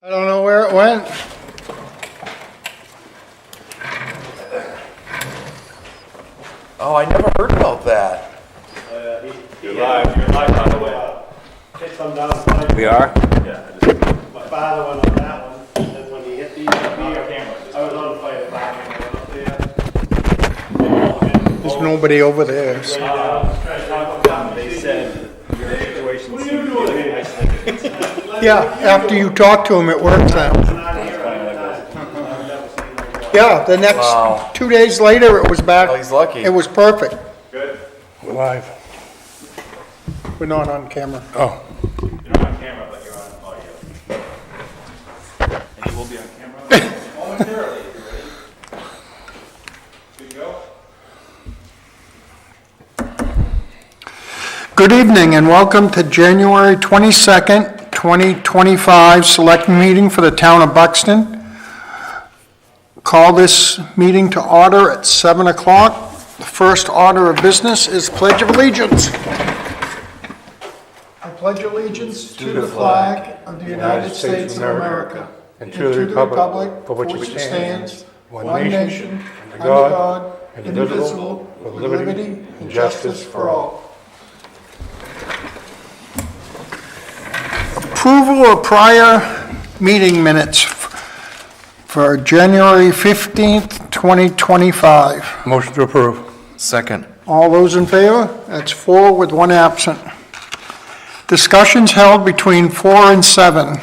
I don't know where it went. Oh, I never heard about that. You're live, by the way. Hit some down the line. We are? Yeah. My father went on that one, and then when he hit the camera, I was on the fire department, I went up there. There's nobody over there. So. They said your situation What are you doing here? Yeah, after you talk to him, it works out. Yeah, the next Wow. 2 days later, it was back. Oh, he's lucky. It was perfect. Good. We're live. We're not on camera. Oh, You're not on camera, but you're on audio. And you will be on camera momentarily, if you're ready. Good to go? Good evening and welcome to January 22nd, 2025 Select Meeting for the Town of Buxton. Call this meeting to order at 7 o'clock. The first order of business is Pledge of Allegiance. I pledge allegiance to the flag of the United States of America and to the republic for which it stands, one nation, under God, indivisible, with liberty and justice for all. Approval of prior meeting minutes for January 15th, 2025. motion to approve. Second. All those in favor? That's 4 with 1 absent. Discussions held between 4 and 7.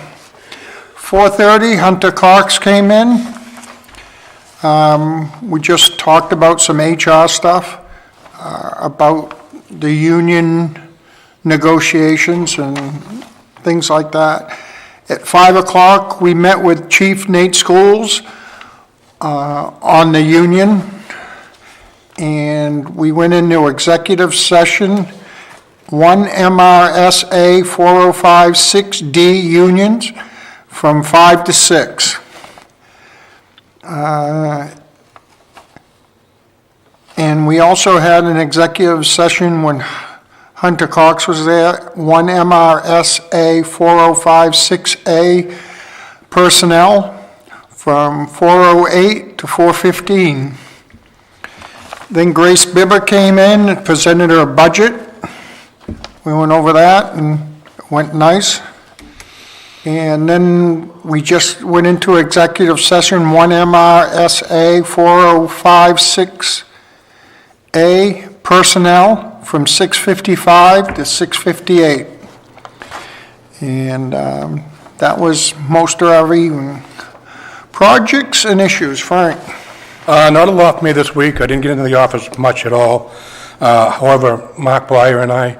4:30, Hunter Cox came in. We just talked about some HR stuff, about the union negotiations and things like that. At 5 o'clock, we met with Chief Nate Schools on the union, and we went into executive session, 1 MRSA 4056D unions from 5 to 6. And we also had an executive session when Hunter Cox was there, 1 MRSA 4056A personnel from 4:08 to 4:15. Then Grace Bibber came in and presented her budget. We went over that and it went nice. And then we just went into executive session, 1 MRSA 4056A personnel from 6:55 to 6:58. And that was most of our evening. Projects and issues, Frank. Not a lot for me this week. I didn't get into the office much at all. However, Mark Blyer and I,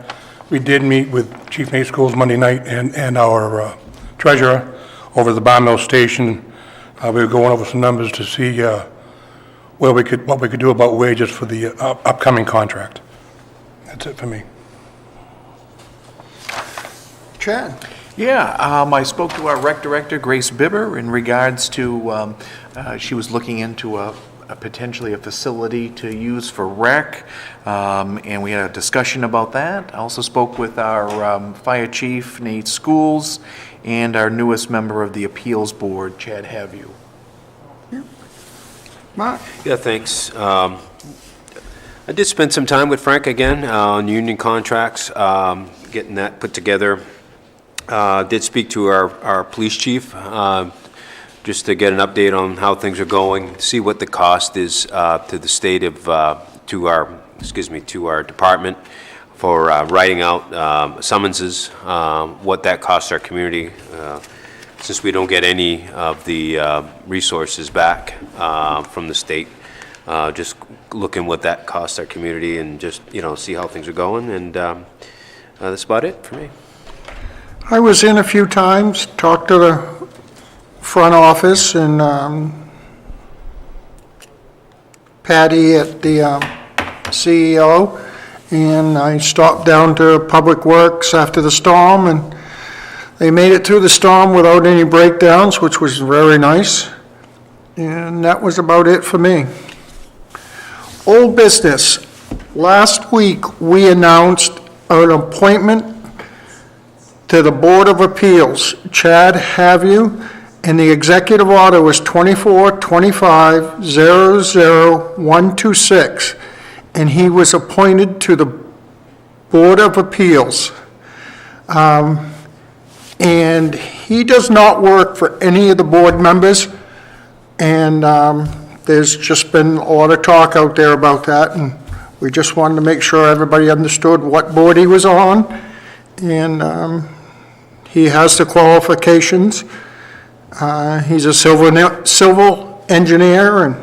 we did meet with Chief Nate Schools Monday night and our treasurer over at the Bar Mill Station. We were going over some numbers to see what we could do about wages for the upcoming contract. That's it for me. Chad? Yeah, I spoke to our rec director, Grace Bibber, in regards to, she was looking into potentially a facility to use for rec, and we had a discussion about that. I also spoke with our fire chief, Nate Schools, and our newest member of the appeals board, Chad Have-you. Mark? Yeah, thanks. I did spend some time with Frank again on union contracts, getting that put together. Did speak to our police chief, just to get an update on how things are going, see what the cost is to the state of, to our department for writing out summonses, what that costs our community, since we don't get any of the resources back from the state. Just looking what that costs our community and just, see how things are going, and that's about it for me. I was in a few times, talked to the front office and Patty at the CEO, and I stopped down to Public Works after the storm, and they made it through the storm without any breakdowns, which was very nice. And that was about it for me. Old business. Last week, we announced an appointment to the Board of Appeals. Chad Have-you And the executive order was 24-25-00126, and he was appointed to the Board of Appeals. And he does not work for any of the board members, and there's just been a lot of talk out there about that, and we just wanted to make sure everybody understood what board he was on, and he has the qualifications. He's a civil engineer, and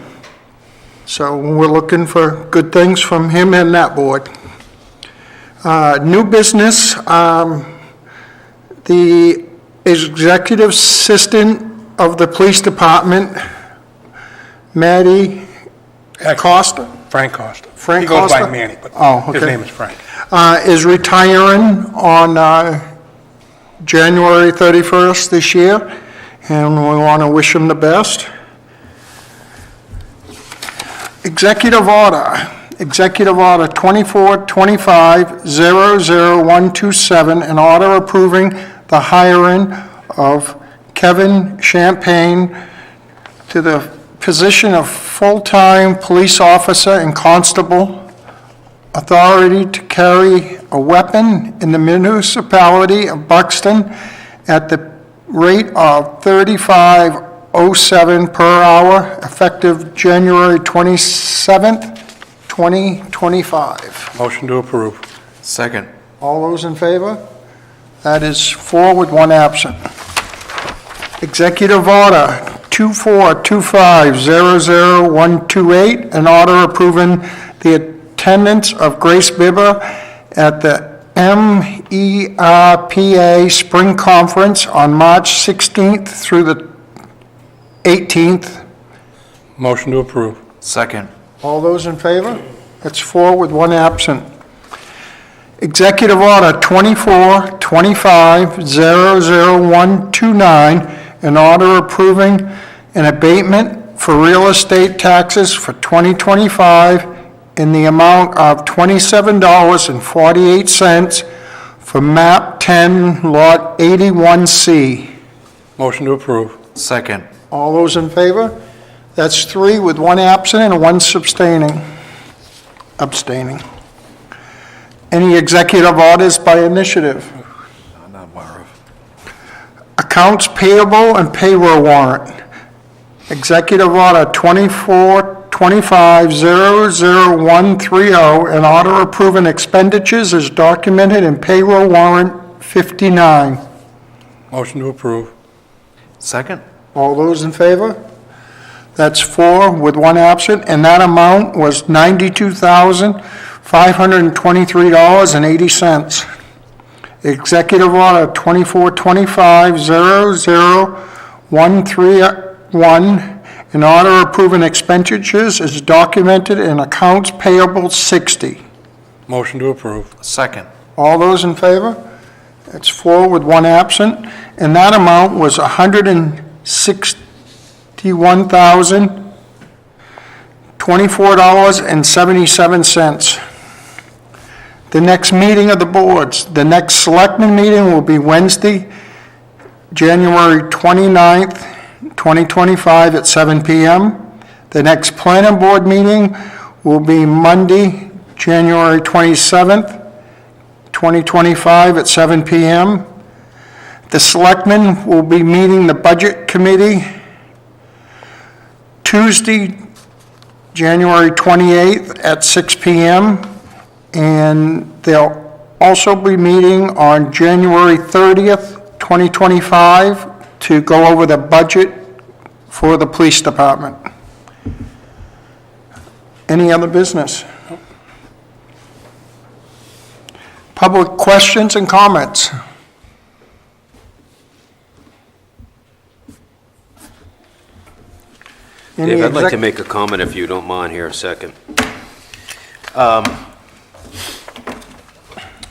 so we're looking for good things from him and that board. New business, the executive assistant of the police department, Maddie Costa, Frank Costa. Frank He goes by Costa? Manny, but Oh, his okay. name is Frank. is retiring on January 31st this year, and we want to wish him the best. Executive order 24-25-00127, an order approving the hiring of Kevin Champagne to the position of full-time police officer and constable, authority to carry a weapon in the municipality of Buxton at the rate of $35.07 per hour, effective January 27th, 2025. Motion to approve. Second. All those in favor? That is 4 with 1 absent. Executive order 24-25-00128, an order approving the attendance of Grace Bibber at the MERPA Spring Conference on March 16th through the 18th. Motion to approve. Second. All those in favor? That's 4 with 1 absent. Executive order 24-25-00129, an order approving an abatement for real estate taxes for 2025 in the amount of $27.48 for MAP 10, Lot 81C. Motion to approve. Second. All those in favor? That's 3 with 1 absent and 1 abstaining. Any executive orders by initiative? I'm not aware of. Accounts payable and payroll warrant. Executive order 24-25-00130, an order approving expenditures is documented in payroll warrant 59. Motion to approve. Second. All those in favor? That's 4 with 1 absent, and that amount was $92,523.80. Executive order 24-25-00131, an order approving expenditures is documented in accounts payable 60. Motion to approve. Second. All those in favor? That's 4 with 1 absent, and that amount was $161,024.77. The next meeting of the boards, the next selectmen meeting will be Wednesday, January 29th, 2025 at 7 p.m. The next planning board meeting will be Monday, January 27th, 2025 at 7 p.m. The selectmen will be meeting the budget committee Tuesday, January 28th at 6 p.m. And they'll also be meeting on January 30th, 2025 to go over the budget for the police department. Any other business? Public questions and comments? Dave, I'd like to make a comment if you don't mind here a second.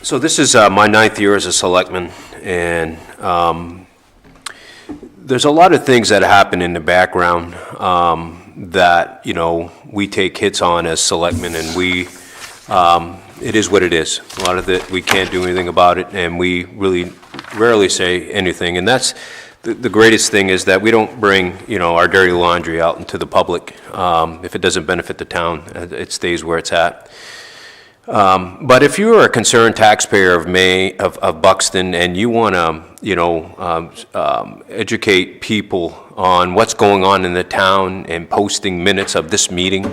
So this is my 9th year as a selectman, and there's a lot of things that happen in the background that, you know, we take hits on as selectmen, and it is what it is. A lot of it, we can't do anything about it, and we really rarely say anything, and that's the greatest thing is that we don't bring, our dirty laundry out into the public. If it doesn't benefit the town, it stays where it's at. But if you are a concerned taxpayer of Buxton and you want to, educate people on what's going on in the town and posting minutes of this meeting,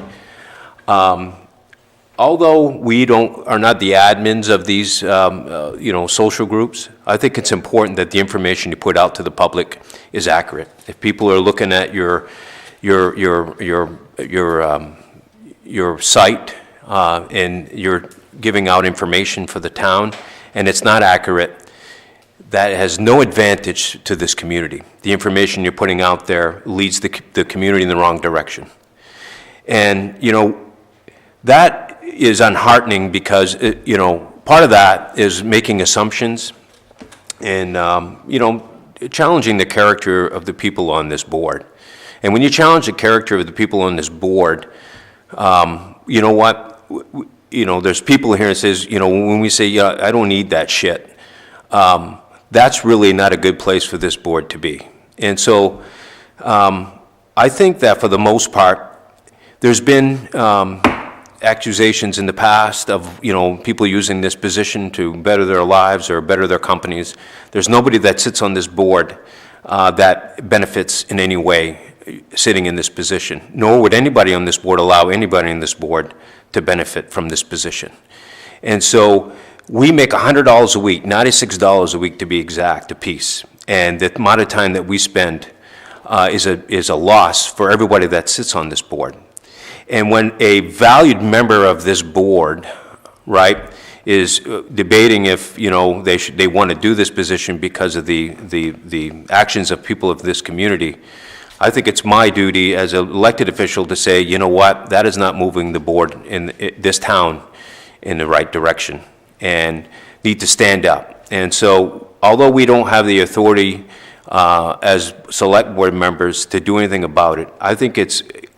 although we are not the admins of these, social groups, I think it's important that the information you put out to the public is accurate. If people are looking at your site, and you're giving out information for the town, and it's not accurate, that has no advantage to this community. The information you're putting out there leads the community in the wrong direction. And, that is unheartening because, part of that is making assumptions and, challenging the character of the people on this board. And when you challenge the character of the people on this board, you know what? There's people here that says, when we say, yeah, I don't need that shit, that's really not a good place for this board to be. And so I think that for the most part, there's been accusations in the past of, people using this position to better their lives or better their companies. There's nobody that sits on this board that benefits in any way sitting in this position, nor would anybody on this board allow anybody on this board to benefit from this position. And so we make $100 a week, $96 a week to be exact, a piece. And the amount of time that we spend is a loss for everybody that sits on this board. And when a valued member of this board, right, is debating if, they want to do this position because of the actions of people of this community, I think it's my duty as an elected official to say, you know what, that is not moving the board in this town in the right direction and need to stand up. And so, although we don't have the authority as select board members to do anything about it, I think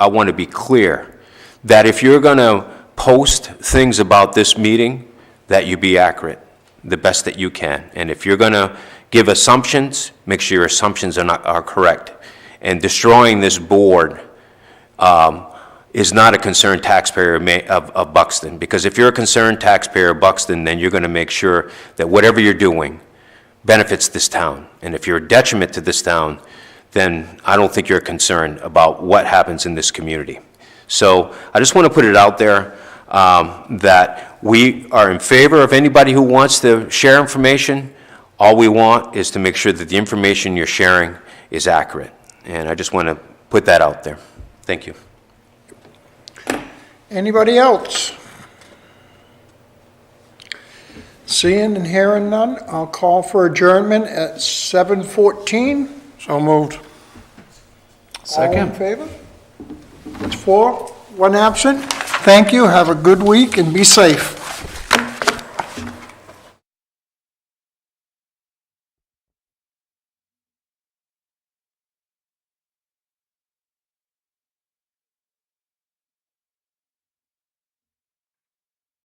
I want to be clear that if you're going to post things about this meeting, that you be accurate, the best that you can. And if you're going to give assumptions, make sure your assumptions are correct. And destroying this board is not a concerned taxpayer of Buxton. Because if you're a concerned taxpayer of Buxton, then you're going to make sure that whatever you're doing benefits this town. And if you're a detriment to this town, then I don't think you're concerned about what happens in this community. So I just want to put it out there that we are in favor of anybody who wants to share information. All we want is to make sure that the information you're sharing is accurate. And I just want to put that out there. Thank you. Anybody else? Seeing and hearing none, I'll call for adjournment at 7:14. So moved. All in favor? It's 4, 1 absent. Thank you, have a good week and be safe.